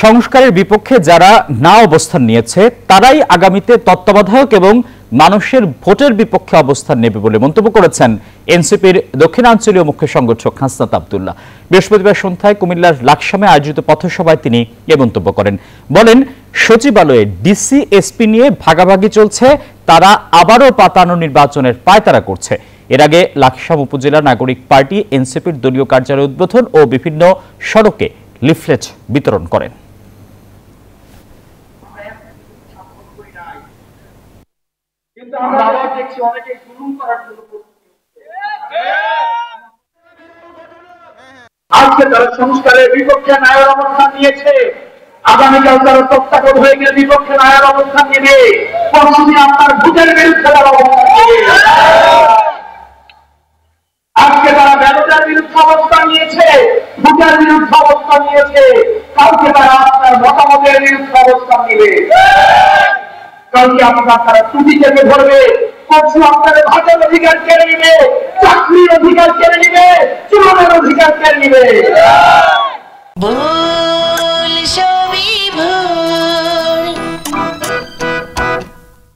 সংস্কারের বিপক্ষে যারা না অবস্থান নিয়েছে তারাই আগামীতে তত্ত্বাবধায়ক এবং মানুষের ভোটের বিপক্ষে অবস্থান নেবে বলে মন্তব্য করেছেন এনসিপির দক্ষিণাঞ্চলীয় মুখ্য সংগঠক হাসনাত আব্দুল্লাহ। বৃহস্পতিবার সন্ধ্যায় কুমিল্লার লাকসামে আয়োজিত পথসভায় তিনি এ মন্তব্য করেন। বলেন, সচিবালয়ে ডিসি এসপি নিয়ে ভাগাভাগি চলছে, তারা আবারও পাতানো নির্বাচনের পায়তারা করছে। এর আগে লাকসাম উপজেলা নাগরিক পার্টি এনসিপির দলীয় কার্যালয় উদ্বোধন ও বিভিন্ন সড়কে লিফলেট বিতরণ করেন। আজকে তারা সংস্কারের বিপক্ষে ন্যায়ের অবস্থান নিয়েছে, আগামীকাল তারা তত্ত্বাবধায়ক হয়ে গেলে বিপক্ষে ন্যায়ের অবস্থান নেবে, পরশুদিন আপনার ভোটের বিরুদ্ধে তারা অবস্থান নেবে। আজকে তারা ব্যালটের বিরুদ্ধে অবস্থান নিয়েছে, ভোটের বিরুদ্ধে অবস্থান নিয়েছে, কালকে তারা আপনার মতামতের বিরুদ্ধে অবস্থান নেবে। কালকে আপনার তারা ত্রুটি থেকে ধরবে, পরশু আপনাদের ভাতের অধিকার কেড়ে নিবে, চাকরির অধিকার কেড়ে নিবে, চুলের অধিকার কেড়ে নিবে।